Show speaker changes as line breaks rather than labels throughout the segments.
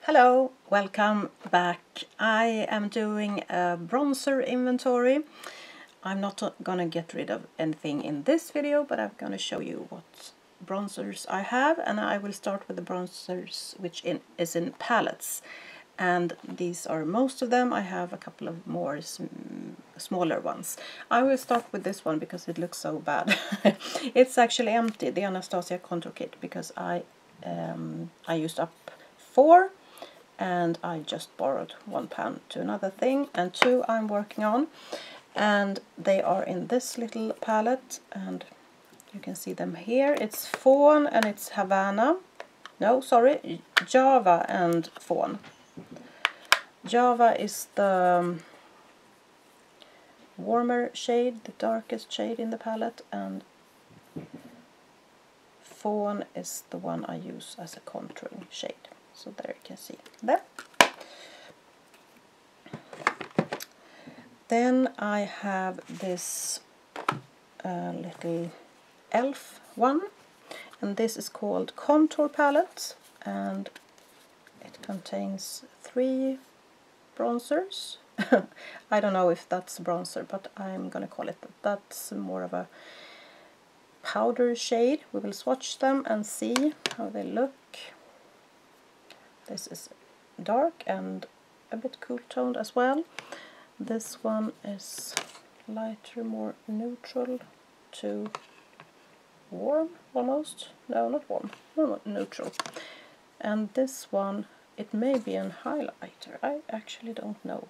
Hello, welcome back. I am doing a bronzer inventory. I'm not gonna get rid of anything in this video, but I'm gonna show you what bronzers I have, and I will start with the bronzers which is in palettes. And these are most of them. I have a couple of more smaller ones. I will start with this one because it looks so bad. It's actually empty, the Anastasia contour kit, because I used up 4 and I just borrowed 1 pan to another thing, and 2 I'm working on, and they are in this little palette, and you can see them here. It's Fawn and it's Havana. No, sorry, Java and Fawn. Java is the warmer shade, the darkest shade in the palette, and Fawn is the one I use as a contouring shade. So there you can see that. Then I have this little elf one, and this is called Contour Palette, and it contains 3 bronzers. I don't know if that's a bronzer, but I'm gonna call it that. That's more of a powder shade. We will swatch them and see how they look. This is dark and a bit cool toned as well. This one is lighter, more neutral to warm almost. No, not warm, no, neutral. And this one, it may be an highlighter, I actually don't know.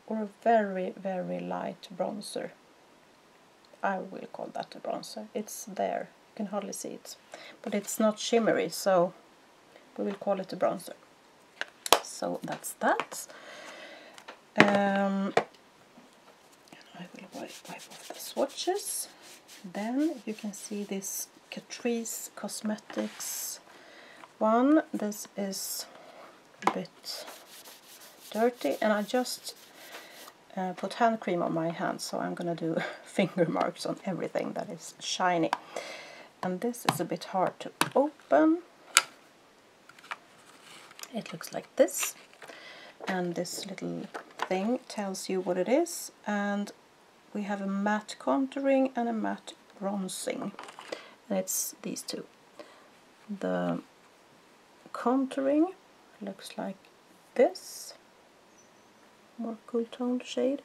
Or a very, very light bronzer. I will call that a bronzer. It's there, you can hardly see it. But it's not shimmery, so we will call it a bronzer. So that's that. I will wipe off the swatches. Then you can see this Catrice Cosmetics one. This is a bit dirty, and I just put hand cream on my hands, so I'm gonna do finger marks on everything that is shiny. And this is a bit hard to open. It looks like this, and this little thing tells you what it is, and we have a matte contouring and a matte bronzing, and it's these two. The contouring looks like this, more cool toned shade,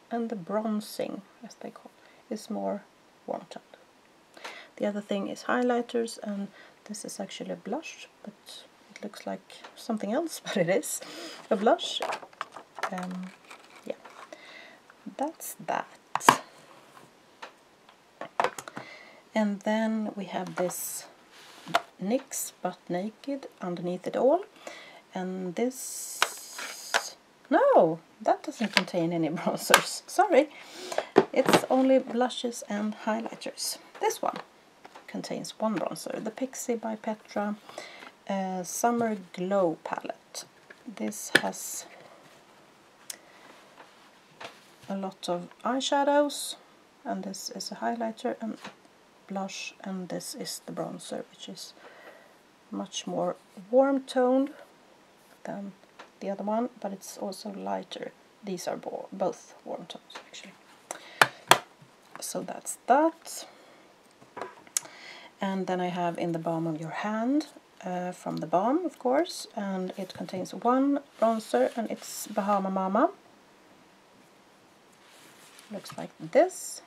and the bronzing, as they call it, is more warm toned. The other thing is highlighters, and this is actually a blush, but it looks like something else, but it is a blush. Yeah, that's that. And then we have this NYX Butt Naked underneath it all, and this, no, that doesn't contain any bronzers, sorry, it's only blushes and highlighters. This one contains 1 bronzer, the Pixie by Petra Summer Glow palette. This has a lot of eyeshadows, and this is a highlighter and blush, and this is the bronzer, which is much more warm toned than the other one, but it's also lighter. These are both warm tones actually. So that's that. And then I have In the Balm of Your Hand, from the Balm, of course, and it contains 1 bronzer, and it's Bahama Mama. Looks like this,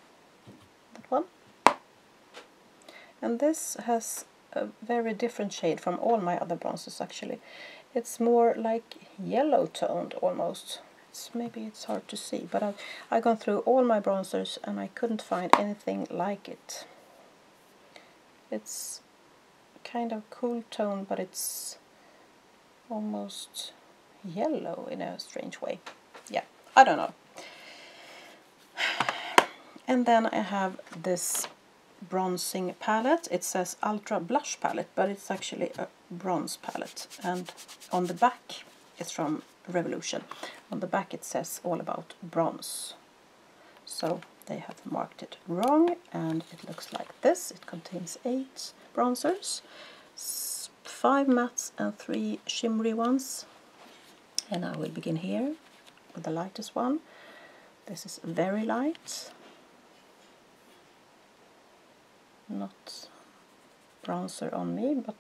that one. And this has a very different shade from all my other bronzers actually. It's more like yellow toned almost. Maybe it's hard to see, but I've gone through all my bronzers and I couldn't find anything like it. It's kind of cool tone, but it's almost yellow in a strange way. Yeah, I don't know. And then I have this bronzing palette. It says Ultra Blush Palette, but it's actually a bronze palette. And on the back, it's from Revolution. On the back it says all about bronze. So they have marked it wrong, and it looks like this. It contains 8 bronzers. 5 mattes and 3 shimmery ones, and I will begin here with the lightest one. This is very light, not bronzer on me, but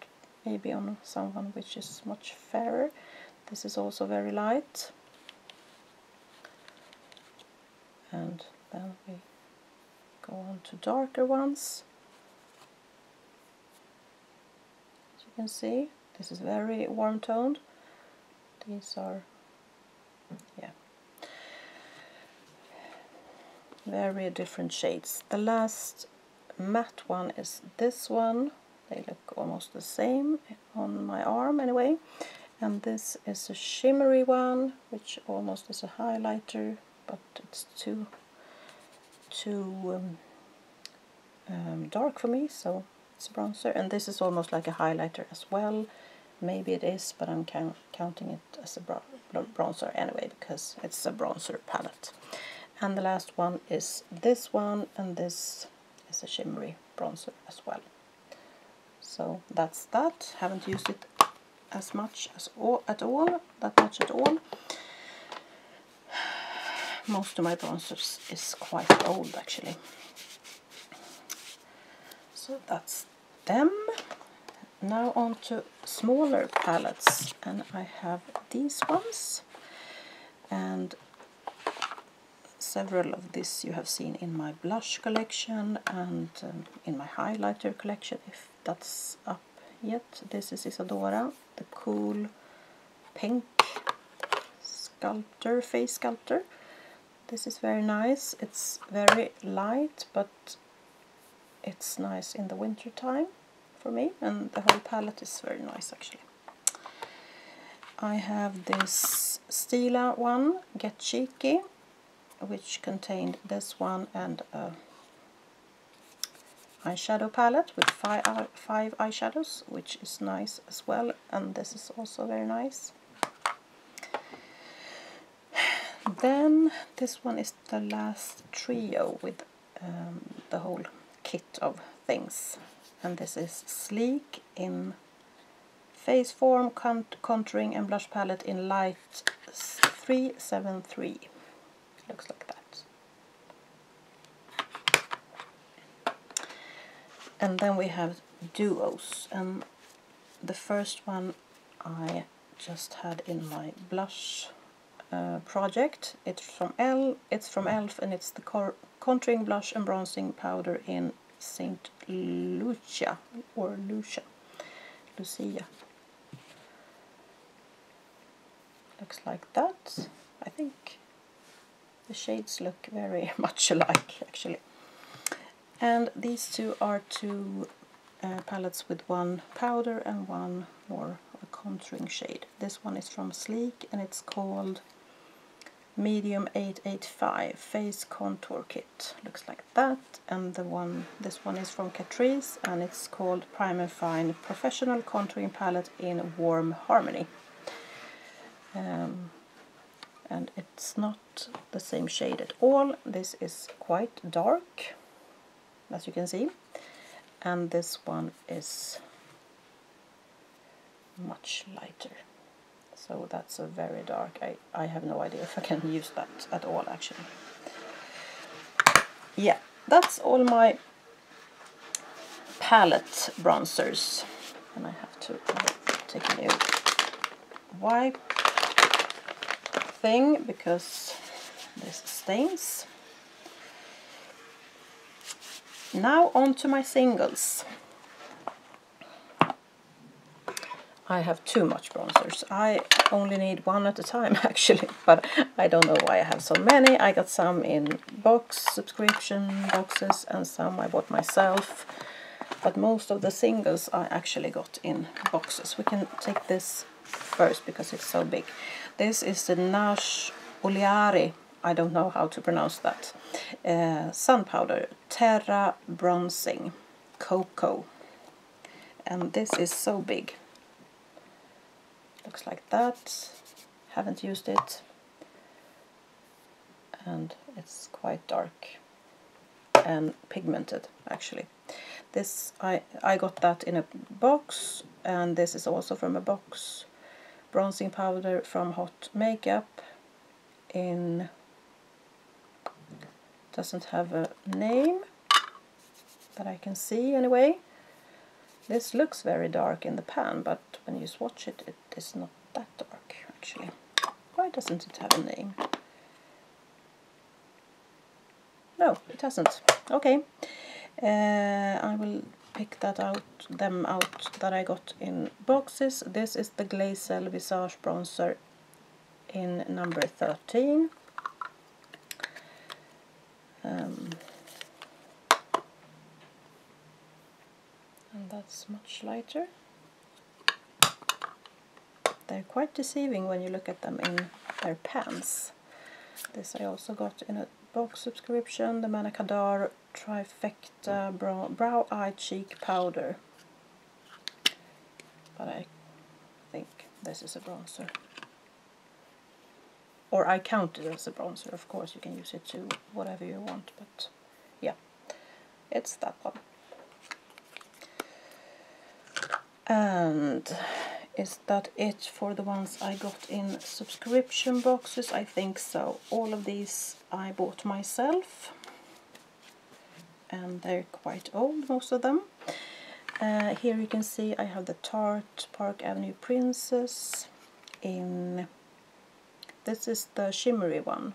maybe on someone which is much fairer. This is also very light, and then we go on to darker ones. As you can see, this is very warm toned. These are, yeah, very different shades. The last matte one is this one. They look almost the same on my arm anyway. And this is a shimmery one, which almost is a highlighter, but it's too dark for me, so it's a bronzer. And this is almost like a highlighter as well. Maybe it is, but I'm counting it as a bronzer anyway, because it's a bronzer palette. And the last one is this one, and this is a shimmery bronzer as well. So that's that. Haven't used it as much as at all. Most of my bronzers is quite old actually. So that's them. Now on to smaller palettes, and I have these ones, and several of this you have seen in my blush collection and in my highlighter collection, if that's up yet. This is Isadora, the cool pink sculptor, face sculptor. This is very nice. It's very light, but it's nice in the winter time for me, and the whole palette is very nice actually. I have this Stila one, Get Cheeky, which contained this one and a eyeshadow palette with five eyeshadows, which is nice as well, and this is also very nice. Then this one is the last trio with the whole kit of things, and this is Sleek in Face Form, Contouring and Blush Palette in Light 373. Looks like that. And then we have duos, and the first one I just had in my blush project. It's from ELF, and it's the contouring blush and bronzing powder in Saint Lucia, or Lucia. Looks like that. I think the shades look very much alike actually. And these two are two palettes with one powder and one more of a contouring shade. This one is from Sleek, and it's called Medium 885 Face Contour Kit. Looks like that. And this one is from Catrice, and it's called Prime and Fine Professional Contouring Palette in Warm Harmony. And it's not the same shade at all. This is quite dark, as you can see, and this one is much lighter. So that's a very dark. I have no idea if I can use that at all actually. Yeah, that's all my palette bronzers, and I have to take a new wipe thing because this stains. Now on to my singles. I have too much bronzers. I only need one at a time actually, but I don't know why I have so many. I got some in subscription boxes, and some I bought myself, but most of the singles I actually got in boxes. We can take this first because it's so big. This is the Nash Oleari, I don't know how to pronounce that, sun powder, Terra Bronzing Cocoa, and this is so big. Looks like that. Haven't used it, and it's quite dark and pigmented actually. This I got that in a box, and this is also from a box. Bronzing powder from Hot Makeup in, doesn't have a name, but I can see anyway. This looks very dark in the pan, but when you swatch it, it is not that dark actually. Why doesn't it have a name? No, it hasn't. Okay, I will pick that out, them out that I got in boxes. This is the Glazel Visage Bronzer in number 13. And that's much lighter. They're quite deceiving when you look at them in their pans. This I also got in a box subscription, the Manakadar Trifecta Brow Eye Cheek Powder. But I think this is a bronzer. Or I count it as a bronzer, of course you can use it to whatever you want, but yeah, it's that one. And is that it for the ones I got in subscription boxes? I think so. All of these I bought myself, and they're quite old, most of them. Here you can see I have the Tarte Park Avenue Princess in, this is the shimmery one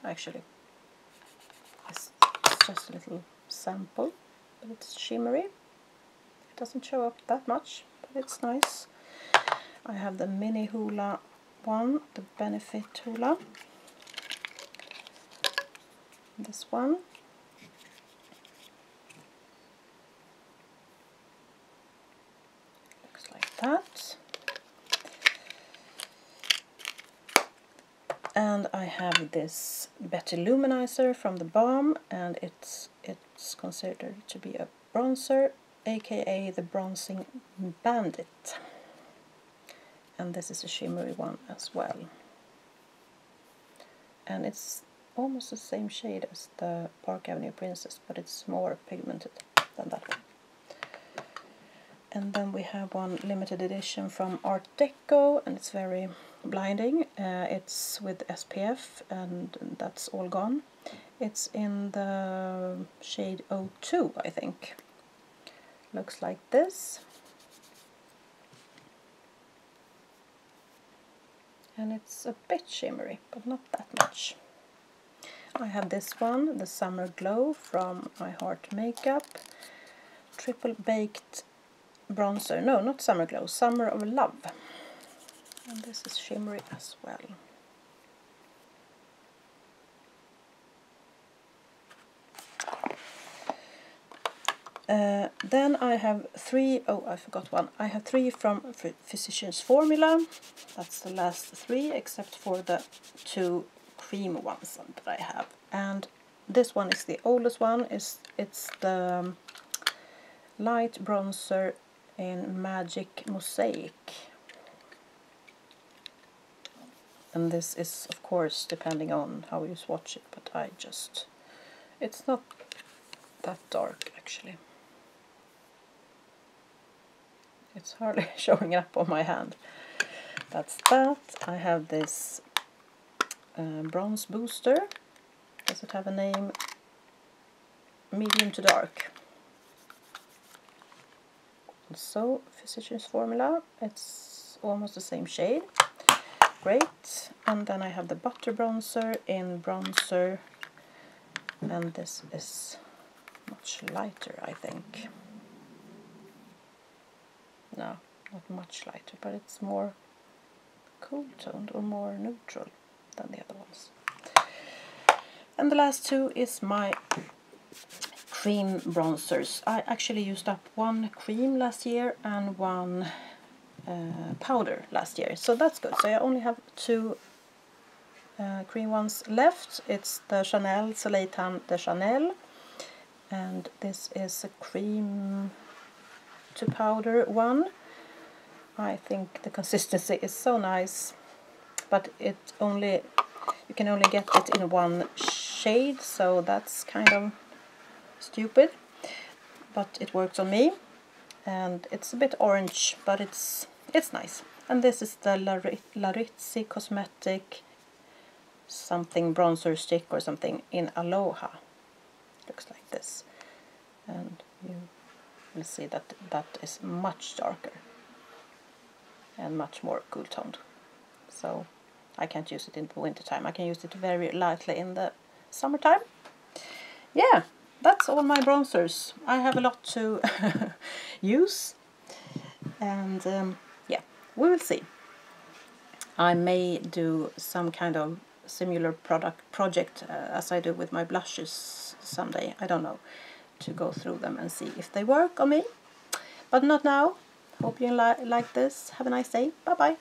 actually. It's just a little sample, but it's shimmery. It doesn't show up that much, but it's nice. I have the mini Hoola one, the Benefit Hoola. This one. Looks like that. And I have this Betty Luminizer from the Balm, and it's considered to be a bronzer, aka the Bronzing Bandit. And this is a shimmery one as well. And it's almost the same shade as the Park Avenue Princess, but it's more pigmented than that one. And then we have one limited edition from Art Deco, and it's very blinding. It's with SPF, and that's all gone. It's in the shade 02, I think. Looks like this. And it's a bit shimmery, but not that much. I have this one, the Summer Glow from My Heart Makeup. Triple Baked Bronzer. No, not Summer Glow, Summer of Love. And this is shimmery as well. Then I have three, oh I forgot one, I have three from Physicians Formula. That's the last three except for the two cream ones that I have. And this one is the oldest one, it's the light bronzer in Magic Mosaic. And this is of course depending on how you swatch it, but it's not that dark actually. It's hardly showing up on my hand. That's that. I have this bronze booster. Does it have a name? Medium to dark. Also Physicians Formula. It's almost the same shade. Great. And then I have the Butter Bronzer in Bronzer. And this is much lighter, I think. No, not much lighter, but it's more cool toned or more neutral than the other ones. And the last two is my cream bronzers. I actually used up one cream last year and one powder last year, so that's good. So I only have two cream ones left. It's the Chanel Soleil Tan de Chanel, and this is a cream to powder one. I think the consistency is so nice, but you can only get it in one shade, so that's kind of stupid, but it works on me. and it's a bit orange, but it's nice. And this is the Larizzi Cosmetic something bronzer stick or something in Aloha. Looks like this, and you will see that that is much darker and much more cool toned. So I can't use it in the winter time. I can use it very lightly in the summertime. Yeah, that's all my bronzers. I have a lot to use, and yeah, we will see. I may do some kind of similar project as I do with my blushes someday. I don't know, to go through them and see if they work on me, but not now. Hope you like this. Have a nice day. Bye bye.